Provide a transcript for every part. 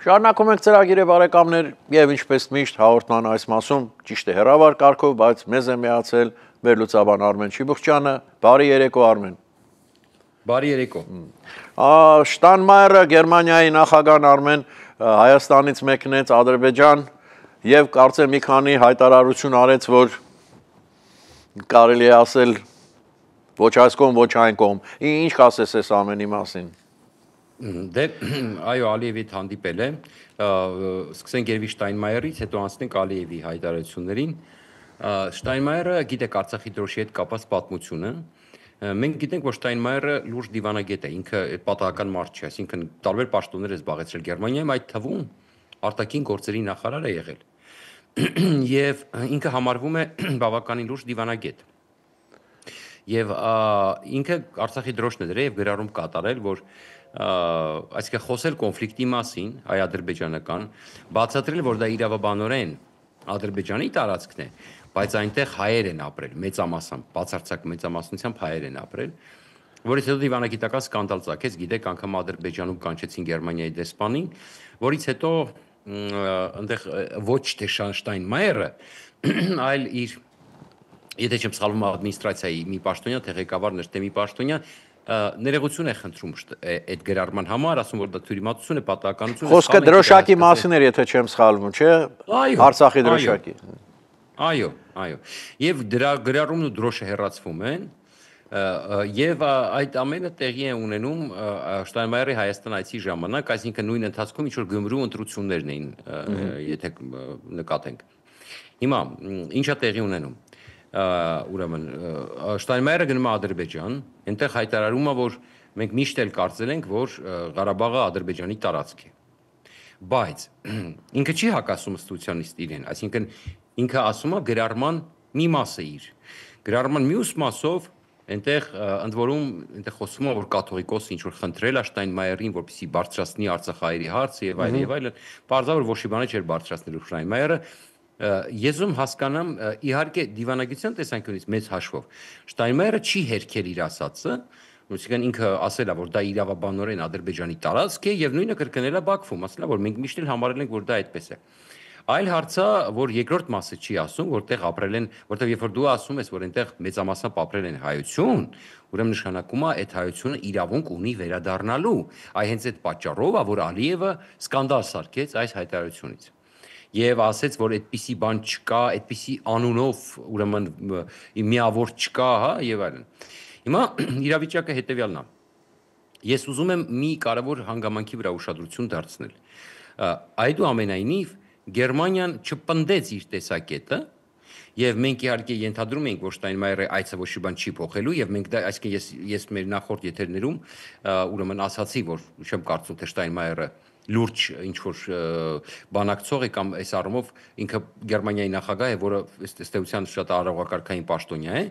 Շարունակում ենք ծրագիրը բարեկամներ եւ ինչպես միշտ հաղորդման այս մասում ճիշտ է հեռավար կարգով, բայց մեզ է միացել մեր լուծաբան Արմեն Չիբուխչյանը։ Բարի երեկո Արմեն։ Բարի երեկո։ Շտայնմայերը Գերմանիայի նախագահն Արմեն Հայաստանից մեկնեց Ադրբեջան եւ կարծեմ մի քանի հայտարարություն արեց, որ կարելի է ասել ոչ այս կողմ, ոչ այն կողմ։ Ինչ կասես այս ամենի մասին։ Դե այո, Ալիևիդ հանդիպել է, սկսենք երևի Շտայնմայերից, հետո անցնենք Ալիևի հայտարարություններին։ Շտայնմայերը գիտեք Արցախի դրոշի հետ կապված պատմությունը։ Մենք գիտենք, որ Շտայնմայերը լուրջ դիվանագետ է, ինքը պատահական մարդ չէ, այսինքն տարբեր պաշտոններ է զբաղեցրել Գերմանիայում, այդ թվում արտաքին գործերի նախարար է եղել։ Եվ ինքը համարվում է բավականին լուրջ դիվանագետ։ Եվ ինքը Արցախի դրոշն է դրել եւ գրառում կատարել, որ այսինքն խոսել կոնֆլիկտի մասին, հայ-ադրբեջանական, բացատրել, որ դա իրավաբանորեն Ադրբեջանի տարածքն է, բայց այնտեղ հայեր են ապրել, մեծամասամբ, բացարձակ մեծամասնությամբ հայեր են ապրել, որից հետո դիվանագիտական սկանդալ ծագեց, գիտեք, անգամ Ադրբեջանում կանչեցին Գերմանիայի դեսպանին, որից հետո այնտեղ ոչ թե Շտայնմայերը, այլ իր, եթե չեմ սխալվում, ադմինիստրացիայի մի պաշտոնյա, թե ղեկավարն էր, թե մի պաշտոնյա ներողություն է խնդրում այդ գրառման համար, ասում որ դա թյուրիմացություն է, պատահականություն է։ Խոսքը դրոշակի մասին էր, եթե չեմ սխալվում, չէ՞։ Արցախի դրոշակի։ Այո։ Եվ դրա գրառումն ու դրոշը հեռացվում են, եւ այդ ամենը տեղի է ունենում Շտայնմայերի Հայաստան այցի ժամանակ, այսինքն նույն ընթացքում ինչ որ Գյումրու ընտրություններն էին, եթե նկատենք։ Հիմա ինչա տեղի ունենում։ Ուրեմն Շտայնմայերը գնում է Ադրբեջան, այնտեղ հայտարարում է, որ մենք միշտ էլ կարծել ենք, որ Ղարաբաղը Ադրբեջանի տարածք է։ Բայց ինքը չի հակասում ըստությունից իրեն, այսինքն ինքը ասում է գրառման մի մասը իր։ Գրառման մյուս մասով այնտեղ ընդ որում այնտեղ խոսում է, որ կաթողիկոսը ինչ որ խնդրել է Շտայնմայերին, որպեսզի բարձրացնի Արցախայերի հարցը եւ այլն եւ այլն, բարձրաբար ոչ մի բան չէր բարձրացնելու Շտայնմայերը։ Ես ում հասկանամ, իհարկե դիվանագիտության տեսանկյունից մեծ հաշվով Շտայնմայերը չի հերքել իր ասածը, այսինքն ինքը ասել է, որ դա իրավաբանորեն Ադրբեջանի տարածք է եւ նույնը կրկնել է Բաքվում, ասել է, որ մենք միշտ էլ համարել ենք, որ դա այդպես է։ Այլ հարցը, որ երկրորդ մասը չի ասում, որտեղ ապրել են, որտեղ երբ որ դու ասում ես, որ այնտեղ մեծամասամբ ապրել են հայություն, ուրեմն նշանակում է այդ հայությունը իրավունք ունի վերադառնալու։ Այ հենց այդ պատճառով է, որ Ալիևը սկանդալ սարքեց այս հայտարարությունից։ Եվ ասեց, որ այդպիսի բան չկա, այդպիսի անունով ուրեմն միավոր չկա, հա, եւ այլն։ Հիմա իրավիճակը հետեւյալն է։ Ես ուզում եմ մի կարևոր հանգամանքի վրա ուշադրություն դարձնել։ Այդուամենայնիվ Գերմանիան չպնդեց իր տեսակետը, եւ մենք իհարկե ենթադրում ենք, որ Շտայնմայերը այցը ոչ մի բան չի փոխելու, եւ մենք դա, այսինքն ես մեր նախորդ եթերներում ուրեմն ասացի, որ չեմ կարծում, թե Շտայնմայերը լուրջ ինչ որ բանակցող է կամ այս առումով ինքը Գերմանիայի նախագահ է, որը ըստ էության շատ արարողակարգային պաշտոնյա է,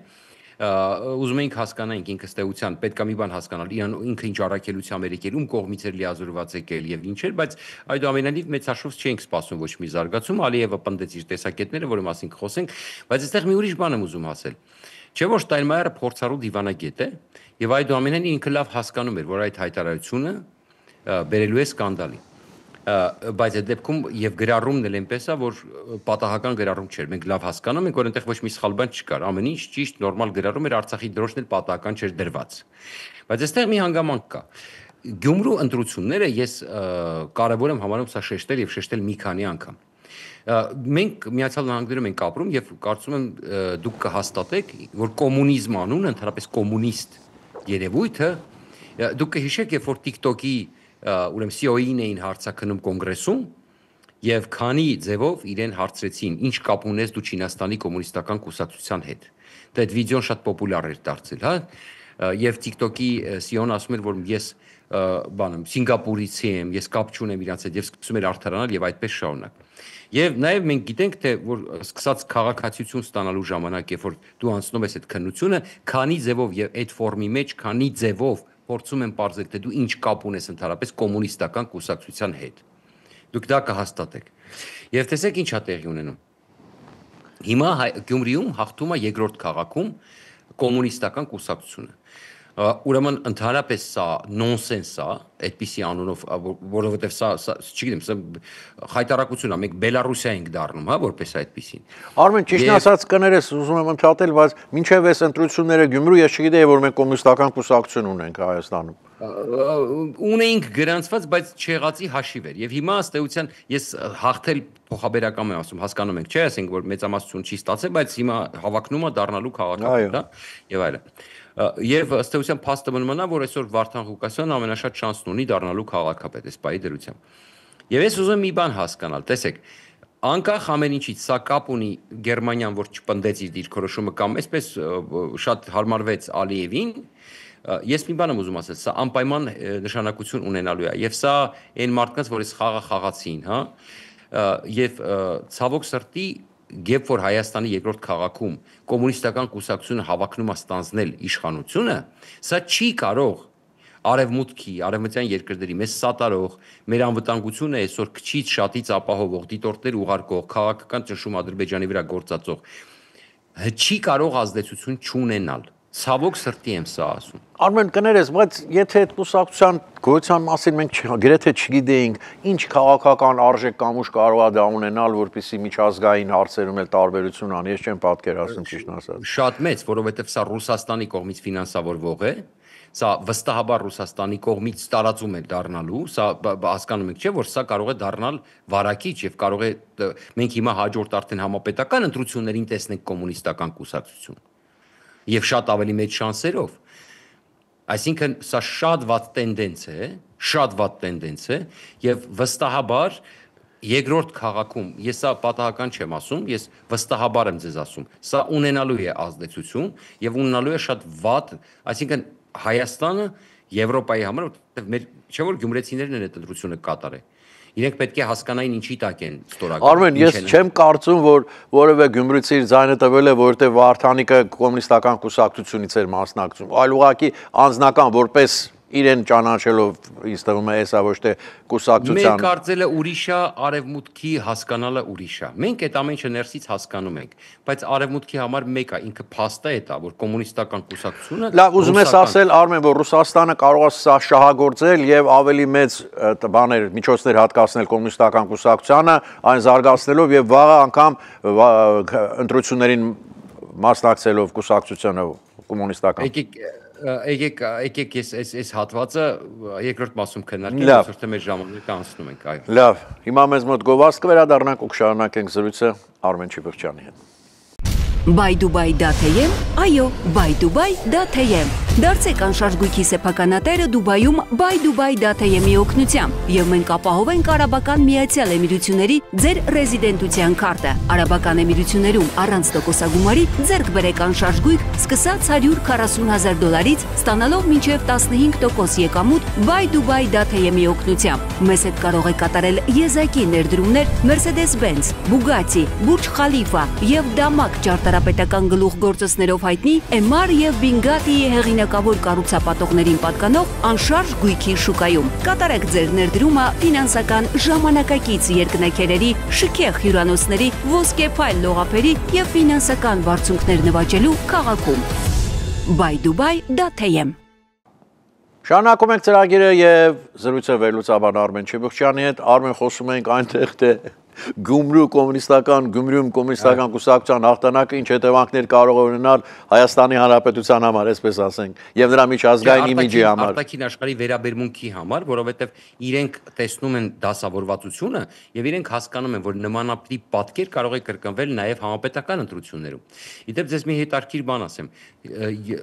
ուզում ենք հասկանանք ինքը ըստ էության պետք է մի բան հասկանալ, ինքը ինչ առաքելությամբ էր եկել, ում կողմից էր լիազորված եկել եւ ինչ էր, բայց այդուամենայնիվ մեծ հաշվով չենք սպասում ոչ մի զարգացում, Ալիևը պնդեց իր տեսակետները, որի մասին կխոսենք, բայց այստեղ մի ուրիշ բան եմ ուզում ասել։ Չէ՞ որ Շտայնմայերը փորձառու դիվանագետ է եւ այդուամենայնիվ ինքը լավ հասկանում էր, որ այդ հայտարարությունը բերելու է սկանդալի, բայց այդ դեպքում եւ գրառումն էլ այնպես է, որ պատահական գրառում չէր, մենք լավ հասկանում ենք, որ այնտեղ ոչ մի սխալ բան չկար, ամեն ինչ ճիշտ նորմալ գրառում էր, Արցախի դրոշն էլ պատահական չէր դրված, բայց այստեղ մի հանգամանք կա։ Գյումրու ընտրությունները ես կարևոր եմ համարում սա շեշտել եւ շեշտել մի քանի անգամ։ Մենք Միացյալ Նահանգներում ենք ապրում եւ կարծում եմ դուք կհաստատեք, որ կոմունիզմ անունը, ընդհանրապես կոմունիստ երևույթը, դուք կհիշեք, երբ որ TikTok-ի ուրեմն CEO-ին էին հարցաքնում կոնգրեսում եւ քանի ձևով իրեն հարցրեցին, ինչ կապ ունես դու Չինաստանի կոմունիստական կուսակցության հետ։ Դա այդ վիդեոն շատ պոպուլյար էր դարձել, հա։ Եվ TikTok-ի CEO-ն ասում էր, որ ես բանեմ Սինգապուրից եմ, ես կապ չունեմ իրանց հետ եւ սկսում էր արդարանալ եւ այդպես շարունակ։ Եվ նաեւ մենք գիտենք, թե որ սկսած քաղաքացիություն ստանալու ժամանակ, երբ որ դու անցնում ես այդ քննությունը, քանի ձևով եւ այդ ֆորմի մեջ, քանի ձևով փորձում են ողջել, թե դու ինչ կապ ունես ընդհանրապես կոմունիստական կուսակցության հետ։ Դուք դա կհաստատեք։ Եվ տեսեք ինչ է տեղի ունենում։ Հիմա Գյումրիում հաղթում է երկրորդ քաղաքում կոմունիստական կուսակցությունը։ Ուրեմն ընդհանրապես սա նոնսենս է, այդպիսի անունով, որովհետև սա, չգիտեմ, սա հայտարարություն է, մենք Բելարուսիա ենք դառնում, հա, որպես այդպիսին։ Արմեն, ճիշտ ասած կներես, ուզում եմ ընդհատել, բայց մինչև այս ընտրությունները Գյումրու ես չգիտեի, որ մենք կոմունիստական կուսակցություն ունենք Հայաստանում։ Ունեինք գրանցված, բայց չեղածի հաշիվ էր։ Եվ հիմա ըստ էության ես հաղթել փոխաբերական եմ ասում, հասկանում ենք, չէ՞, ասենք որ մեծամասնություն չի ստացել, բայց հիմա հավակնումը դառնալու քաղաքապետ, հա, եւ այլն։ Եվ ըստ էության փաստը մնա, որ այսօր Վարդան Ղուկասյանն ամենաշատ շանսն ունի դառնալու քաղաքապետ, այս պայի դրությամբ։ Եվ ես ուզում եմ մի բան հասկանալ, տեսեք, անկախ ամեն ինչից սա կապ ունի Գերմանիան, որ չպնդեց իր դիրքորոշումը կամ այսպես շատ հարմարվեց Ալիևին, ես մի բան եմ ուզում ասել, սա անպայման նշանակություն ունենալու է, եւ սա այն մարդկանց, որ այս խաղը խաղացին, հա, եւ ցավոք սրտի Երբ որ Հայաստանի երկրորդ քաղաքում կոմունիստական կուսակցությունը հավակնում է ստանձնել իշխանությունը, սա չի կարող արևմուտքի, արևմտյան երկրների մեզ սատարող, մեր անվտանգությունը այսօր քչից շատից ապահովող, դիտորդներ ուղարկող, քաղաքական ճնշում Ադրբեջանի վրա գործածող, չի կարող ազդեցություն չունենալ։ Ցավոք սրտի եմ սա ասում։ Արմեն, կներես, բայց եթե այդ կուսակցության գոյության մասին մենք գրեթե չգիտեինք, ինչ քաղաքական արժեք կամ ուժ կարող է դա ունենալ, որպեսզի միջազգային հարցերում էլ տարբերություն անի, ես չեմ պատկերացնում ճիշտն ասած։ Շատ մեծ, որովհետև սա Ռուսաստանի կողմից ֆինանսավորվող է, սա վստահաբար Ռուսաստանի կողմից տարածում է դառնալու, սա հասկանում եք, չէ՞, որ սա կարող է դառնալ վարակիչ եւ կարող է մենք հիմա հաջորդ արդեն համապետական ընտրություններին տեսնենք կոմունիստական կուսակցություն։ Եվ շատ ավելի մեծ շանսերով։ Այսինքն սա շատ վատ տենդենս է, շատ վատ տենդենս է եւ վստահաբար երկրորդ քաղաքում, ես սա պատահական չեմ ասում, ես վստահաբար եմ ձեզ ասում, սա ունենալու է ազդեցություն եւ ունենալու է շատ վատ, այսինքն Հայաստանը Եվրոպայի համար, որտեղ մեր չէ որ գյումրեցիներն են այդ ընտրությունը կատարել։ Իրենք պետք է հասկանային ինչի տակ են ստորագրել։ Արմեն, ես չեմ կարծում, որ որևէ գյումրեցի իր ձայնը տվել է, որովհետև Վարդանիկը կոմունիստական կուսակցությունից էր մասնակցում, այլ ուղղակի անձնական որպես իրեն ճանաչելով ինձ թվում է էսա ոչ թե կուսակցության։ Մեր կարծելը ուրիշ է, արևմուտքի հասկանալը ուրիշ է։ Մենք այդ ամեն ինչը ներսից հասկանում ենք, բայց արևմուտքի համար մեկ է, ինքը փաստը է դա, որ կոմունիստական կուսակցությունը Լավ, ուզում ես ասել Արմեն, որ Ռուսաստանը կարող է սա շահագործել եւ ավելի մեծ բաներ, միջոցներ հատկացնել կոմունիստական կուսակցությանը, այն զարգացնելով եւ վաղ անգամ ընտրություններին մասնակցելով կուսակցությանը կոմունիստական։ Եկեք այս հատվածը երկրորդ մասում քննարկենք, այսօր թե մեր ժամանակը անցնում ենք, այո։ Լավ, հիմա մեզ մոտ գովազդ կվերադառնանք ու կշարունակենք զրույցը Արմեն Չիբխչյանի հետ։ Բայդուբայ.am, այո, Բայդուբայ.am Դարձեք անշարժ գույքի սեփականատերը Դուբայում Բայդուբայ.am-ի օգնությամբ եւ մենք ապահովենք Արաբական Միացյալ Էմիրությունների ձեր ռեզիդենտության քարտը։ Արաբական Էմիրություններում առանց տոկոսագումարի ձեռք բերեք անշարժ գույք սկսած $140,000-ից, ստանալով մինչև 15% եկամուտ Բայդուբայ.am-ի օգնությամբ։ Մեզ հետ կարող եք կատարել եզակի ներդրումներ Mercedes-Benz, Bugatti, Burj Khalifa եւ Դամակ ճարտարապետական գլուխ գործոցներով հայտնի MR եւ Bingatti-ի հեղինակավոր կառուցապատողներին պատկանող անշարժ գույքի շուկայում։ Կատարեք ձեր ներդրումը ֆինանսական ժամանակակից երկնաքերերի, շքեղ հյուրանոցների, ոսկեփայլ լողափերի եւ ֆինանսական բարձունքներ նվաճելու քաղաքում։ Բայդուբայ.am Շարունակում ենք ծրագիրը եւ զրույցը վերլուծաբան Արմեն Չիբխչյանի հետ։ Արմեն, խոսում ենք այնտեղ թե Գյումրու կոմունիստական կուսակցության հաղթանակը ինչ հետևանքներ կարող է ունենալ Հայաստանի Հանրապետության համար, այսպես ասենք, եւ նրա միջազգային իմիջի համար։ Արտաքին աշխարհի վերաբերմունքի համար, որովհետեւ իրենք տեսնում են դասավորվածությունը եւ իրենք հասկանում են, որ նմանատիպ պատկեր կարող է կրկնվել նաեւ համապետական ընտրություններում։ Իդեպ ձեզ մի հետաքրքիր բան ասեմ։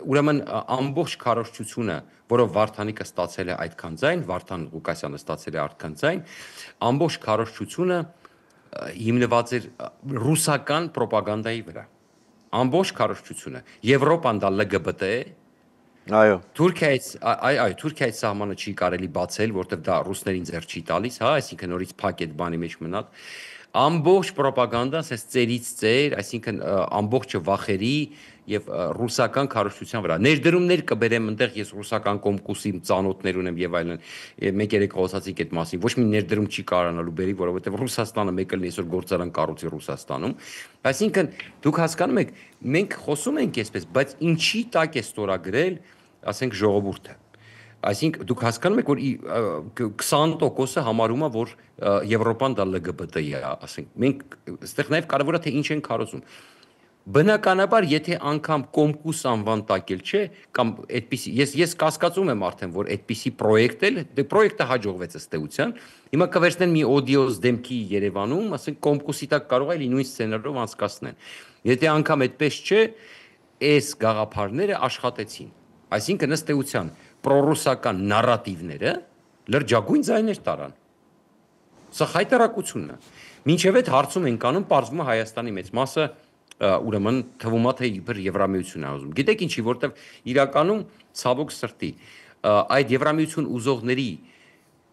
Ուրեմն ամբողջ քարոզչությունը, որով Վարդանիկը ստացել է այդքան ձայն, Վարդան Ղուկասյանը ստացել է այդքան ձայն, ամբողջ քարոզչությունը հիմնված էր ռուսական պրոպագանդայի վրա։ Ամբողջ քարոզչությունը։ Եվրոպան դա LGBT է։ Այո։ Թուրքիայից սահմանը չի կարելի բացել, որտեղ դա ռուսներին ձեռ չի տալիս, հա, այսինքն նորից փակ այդ բանի մեջ մնալ։ Ամբողջ պրոպագանդան ասես ծերից ծեր, այսինքն ամբողջը վախերի եւ ռուսական քարոզչության վրա։ Ներդրումներ կբերեմ այնտեղ ես ռուսական կոմկուսի ծանոթներ ունեմ եւ այլն։ Մեկ երեք խոսացիք այդ մասին։ Ոչ մի ներդրում չի կարողանալու բերի, որովհետեւ Ռուսաստանը մեկ էլ այսօր գործարան կառուցի Ռուսաստանում։ Այսինքն դուք հասկանում եք, մենք խոսում ենք այսպես, բայց ինչի տակ է ստորագրել ասենք ժողովուրդը։ Այսինքն դուք հասկանում եք, որ 20%-ը համարում է, որ Եվրոպան դա LGBT-ի է, ասենք։ Մենք այստեղ նաև կարևոր է թե ինչ են քարոզում։ Բնականաբար, եթե անգամ կոմկուս անվան տակել չէ, կամ այդպիսի, ես կասկածում եմ արդեն, որ այդպիսի պրոյեկտ էլ, դե պրոյեկտը հաջողվեց ըստ էության, հիմա կվերցնեն մի օդիոս դեմքի Երևանում, ասենք կոմկուսի տակ կարող է նույն սցենարով անցկացնեն։ Եթե անգամ այդպես չէ, այս գաղափարները աշխատեցին։ Այսինքն ըստ էության պրոռուսական նարատիվները լրջագույն ձայներ տարան։ Սա խայտարակությունն է։ Մինչև այդ հարցում ենք անում, պարզվում է Հայաստանի մեծ մասը ուրեմն թվում է թե իբր Եվրամիություն է ուզում։ Գիտեք ինչի, որտեվ իրականում ցավոք սրտի այդ Եվրամիություն ուզողների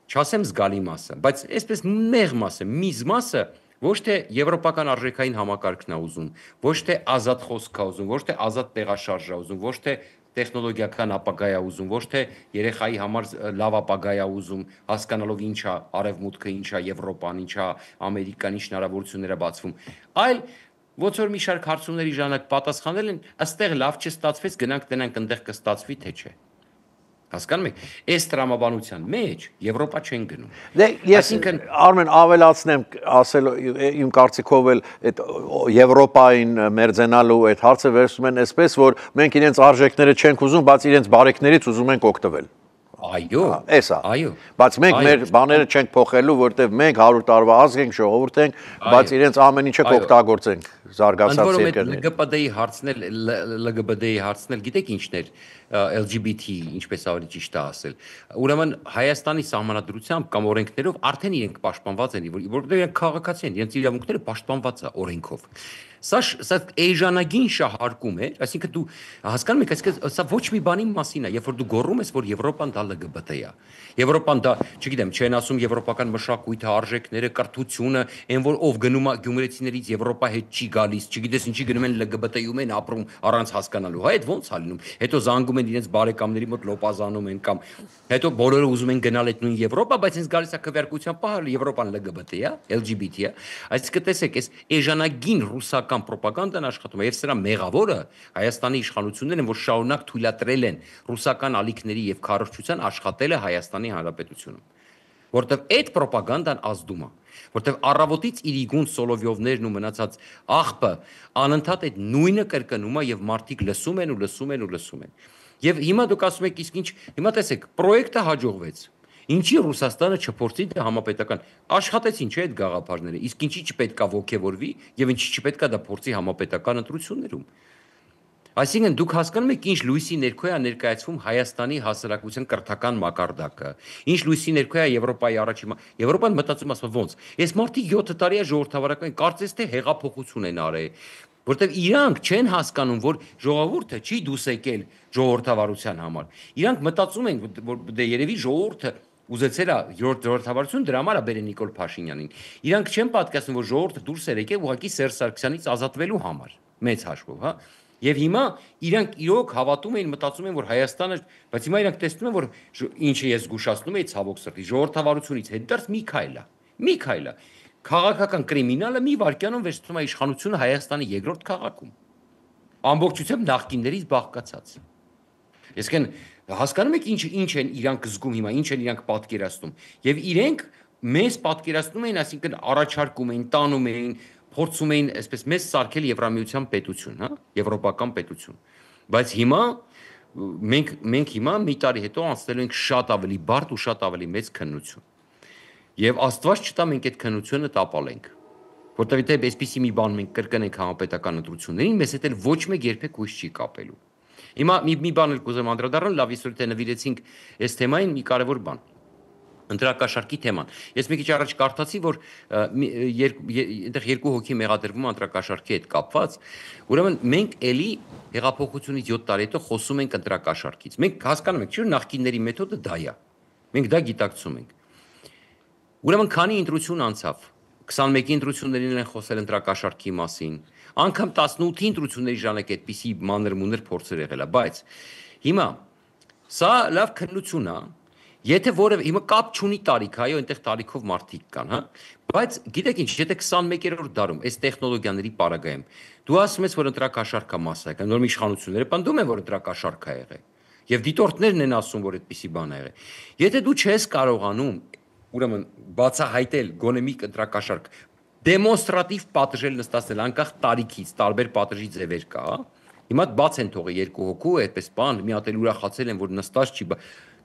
չասեմ զգալի մասը, բայց այսպես մեղ մասը, միզ մասը ոչ թե եվրոպական արժեքային համակարգն է ուզում, ոչ թե ազատ խոսք է ուզում, ոչ թե ազատ տեղաշարժ է ուզում, ոչ թե տեխնոլոգիական ապագա է ուզում, ոչ թե երեխայի համար լավ ապագա է ուզում, հասկանալով ինչ է արևմուտքը, ինչ է Եվրոպան, ինչ է Ամերիկան, ինչ հնարավորություններ է բացվում, այլ ոնց որ մի շարք հարցումների ժամանակ պատասխանել են, ըստեղ լավ չստացվեց, գնանք տնանք այնտեղ կստացվի թե չէ։ Հասկանում եք, այս տրամաբանության մեջ Եվրոպա չեն գնում։ Դե ես Արմեն ավելացնեմ, ասել իմ կարծիքով էլ այդ Եվրոպային մերձենալու այդ հարցը վերցնում են այսպես, որ մենք իրենց արժեքները չենք ուզում, բայց իրենց բարեկներից ուզում ենք օգտվել։ Այո, էսա։ Այո։ Բայց մենք մեր բաները չենք փոխելու, որտեվ մենք 100 տարվա ազգ ենք, ժողովուրդ ենք, բայց իրենց ամեն ինչը կօգտագործենք զարգացած երկրներ։ LGBT-ի հարցնել, գիտեք ինչն էր, LGBT, ինչպես ավելի ճիշտ է ասել։ Ուրեմն Հայաստանի սահմանադրությամբ կամ օրենքներով արդեն իրենք պաշտպանված են, որովհետև իրենք քաղաքացի են, իրենց իրավունքները պաշտպանված է օրենքով։ Սա էժանագին շահարկում է, այսինքն դու հասկանում եք, այսինքն սա ոչ մի բանի մասին է, երբ որ դու գոռում ես, որ Եվրոպան դա LGBT է։ Եվրոպան դա, չգիտեմ, չեն ասում եվրոպական մշակույթը, արժեքները, կրթությունը, այն որ ով գնում է գյումրեցիներից Եվրոպա հետ չի գալիս, չգիտես ինչի գնում են LGBT-ում են ապրում առանց հասկանալու, հա, այդ ո՞նց է լինում։ Հետո զանգում են իրենց բարեկամների մոտ լոպազանում են կամ հետո բոլորը ուզում են գնալ այդ նույն Եվրոպա, բայց ինձ գալիս է քվեարկության պահը Եվրոպան LGBT է, LGBT է։ Այսինքն տեսեք, այս էժանագին ռուսական պրոպագանդան աշխատում է, եւ սրա մեղավորը Հայաստանի իշխանություններն են, որ շարունակ թույլատրել են ռուսական ալիքների եւ քարոզչության աշխատելը Հայաստանի Հանրապետությունում, որտեվ այդ պրոպագանդան ազդում է, որտեվ առավոտից Իրիգուն Սոլովյովներն ու մնացած աղբը անընդհատ այդ նույնը կրկնում է եւ մարդիկ լսում են ու լսում են ու լսում են։ Եվ հիմա դուք ասում եք, իսկ ինչ, հիմա տեսեք, պրոյեկտը հաջողվեց։ Ինչի Ռուսաստանը չփորձի դա համապետական աշխատեցին չէ այդ գաղափարները, իսկ ինչի չպետքա ողջևորվի եւ ինչի չպետքա դա փորձի համապետական ընտրություններում։ Այսինքն դուք հասկանում եք ինչ լույսի ներքո է ներկայացվում Հայաստանի հասարակության կրթական մակարդակը, ինչ լույսի ներքո է Եվրոպայի առաջին Եվրոպան մտածում ասում ոնց, այս մարդիկ 7 տարի է ժողովրդավարական, կարծես թե հեղափոխություն են արել, որտեվ իրանք չեն հասկանում, որ ժողովուրդը չի դուս եկել ժողովրդավարության համար։ Իրանք մտածում են, որ դե երևի ժողովուրդը ուզեցել է ժողովրդավարություն, դրա համար է բերեն Նիկոլ Փաշինյանին։ Իրանք չեն պատկերացնում, որ ժողովուրդը դուրս էր եկել ուղղակի Սերժ Սարգսյանից ազատվելու համար, մեծ հաշվով, հա։ Եվ հիմա իրանք իրոք հավատում էին, մտածում են, որ Հայաստանը, բայց հիմա իրանք տեսնում են, որ ինչը ես զգուշացնում եի ցավոք սրտի, ժողովրդավարությունից հետդարձ մի քայլ է։ Մի քայլ է։ Քաղաքական կրիմինալը մի վայրկյանում վերցնում է իշխանությունը Հայաստանի երկրորդ քաղաքում։ Ամբողջությամբ նախկիններից բաղկացած։ Այսինքն հասկանում եք ինչ են իրանք զգում հիմա, ինչ են իրանք պատկերացնում։ Եվ իրենք մեզ պատկերացնում էին, այսինքն առաջարկում էին, տանում էին, փորձում էին այսպես մեզ սարքել Եվրամիության պետություն, հա, եվրոպական պետություն։ Բայց հիմա մենք հիմա մի տարի հետո անցնելու ենք շատ ավելի բարդ ու շատ ավելի մեծ քննություն։ Եվ Աստված չտա մենք այդ քննությունը տապալենք։ Որտեւ եթե այսպիսի մի բան մենք կրկնենք համապետական ընտրություններին, մեզ հետ էլ ոչ մեկ երբեք հույս չի կապելու։ Հիմա մի բան էլ կուզեմ անդրադառնալ, լավ իսկույն թե նվիրեցինք այս թեմային մի կարևոր բան։ Ընտրակաշարքի թեման։ Ես մի քիչ առաջ կարդացի, որ այնտեղ երկու հոգի մեղադրվում ընտրակաշարքի հետ կապված, ուրեմն մենք էլի հեղափոխությունից 7 տարի հետո խոսում ենք ընտրակաշարքից։ Մենք հասկանում ենք, չէ՞, նախկինների մեթոդը դա է։ Մենք դա գիտակցում ենք։ Ուրեմն քանի ընտրություն անցավ, 21-ի ընտրություններին են խոսել ընտրակաշարքի մասին, անգամ 18-ի ընտրությունների ժամանակ այդպիսի մանր-մունր փորձեր եղել է, բայց հիմա սա լավ քննություն է։ Եթե որևէ հիմա կապ չունի տարիք, այո, այնտեղ տարիքով մարդիկ կան, հա, բայց գիտեք ինչ, եթե 21-րդ դարում այս տեխնոլոգիաների պարագայում դու ասում ես, որ ընտրակաշարքա մասսայական, նոր իշխանությունները պնդում են, որ ընտրակաշարք է եղել։ Եվ դիտորդներն են ասում, որ այդպիսի բան ա եղել։ Եթե դու չես կարողանում, ուրեմն բացահայտել գոնե մի կտրակաշարք, դեմոնստրատիվ պատժել նստածել, անկախ տարիքից, տարբեր պատժի ձևեր կա, հիմա բաց են թողել երկու հոգու, այդպես բան, մի հատ էլ ուրախացել են, որ նստած չի,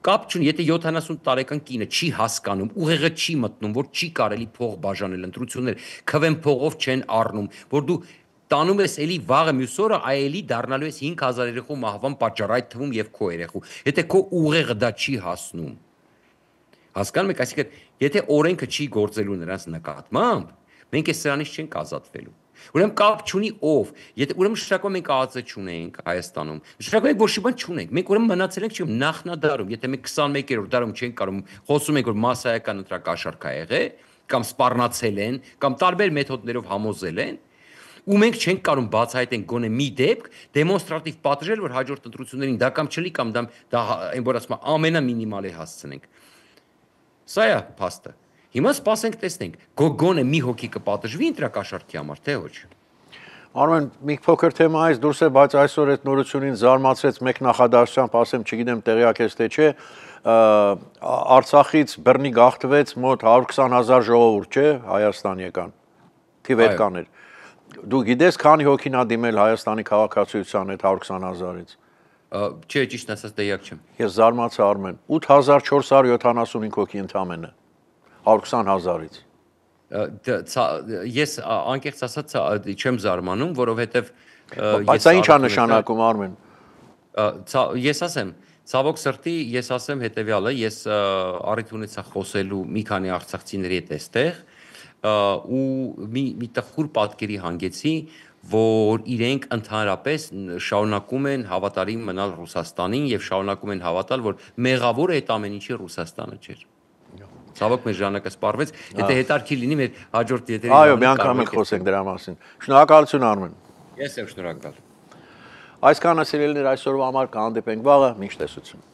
կապ չունի, եթե 70 տարեկան կինը չի հասկանում, ուղեղը չի մտնում, որ չի կարելի փող բաժանել, ընտրություններ, քվեն փողով չեն առնում, որ դու տանում ես էլի վաղը մյուս օրը, այելի դառնալու ես 5000 երեխու մահվան պատճառ, այդ թվում եւ քո երեխու։ Եթե քո ուղեղը դա չի հասնում, հասկանում եք, այսինքն, եթե օրենքը չի գործելու նրանց նկատմամբ, մենք այս սրանից չենք ազատվելու։ Ուրեմն կապ չունի ով, եթե ուրեմն շրջակայքում մենք ԱԱԾ չունենք Հայաստանում, շրջակայքում ոչ մի բան չունենք, մենք ուրեմն մնացել ենք չեմ նախնադարում, եթե մենք 21-րդ դարում չենք կարող խոսում ենք, որ մասսայական ընտրակաշարք ա եղել, կամ սպառնացել են, կամ տարբեր մեթոդներով համոզել են, ու մենք չենք կարող բացահայտենք գոնե մի դեպք, դեմոնստրատիվ պատժել, որ հաջորդ ընտրություններին դա կամ չլի կամ դա այն որ ասում ամենամինիմալի հասցնենք։ Սա է փաստը։ Հիմա սպասենք տեսնենք, գոնե մի հոգի կպատժվի ընտրակաշարքի համար, թե ոչ։ Արմեն, մի փոքր թեմայից դուրս է, բայց այսօր այդ նորությունին զարմացրեց մեկ նախադասությամբ, ասեմ, չգիտեմ տեղյակ ես թե չէ, Արցախից Բեռնի գաղթվեց մոտ 120,000 ժողովուրդ, չէ, Հայաստան եկան։ Թիվեր կաներ։ Դու գիտես, քանի հոգին ա դիմել Հայաստանի քաղաքացիության այդ 120,000-ից։ Չէ, ճիշտ ասած տեղյակ չեմ։ Ես զարմացա Արմեն, 8475 հոգի ընդամենը 120,000-ից։ Ես անկեղծ ասած չեմ զարմանում, որովհետև բայց դա ինչ է նշանակում Արմեն։ Ես ասեմ, ցավոք սրտի, ես ասեմ հետեւյալը, ես առիթ ունեցա խոսելու մի քանի արցախցիների հետ այստեղ ու մի տխուր պատկերի հանգեցի, որ իրենք ընդհանրապես շարունակում են հավատարիմ մնալ Ռուսաստանին եւ շարունակում են հավատալ, որ մեղավորը այդ ամեն ինչի Ռուսաստանը չէր։ Ցավոք մեր ժամանակը սպառվեց, եթե հետարքի լինի մեր հաջորդ եթերի։ Այո, մի անգամ էլ խոսենք դրա մասին։ Շնորհակալություն Արմեն։ Ես եմ շնորհակալ։ Այսքանը սիրելիներ այսօրվա համար կհանդիպենք վաղը, մինչ տեսություն։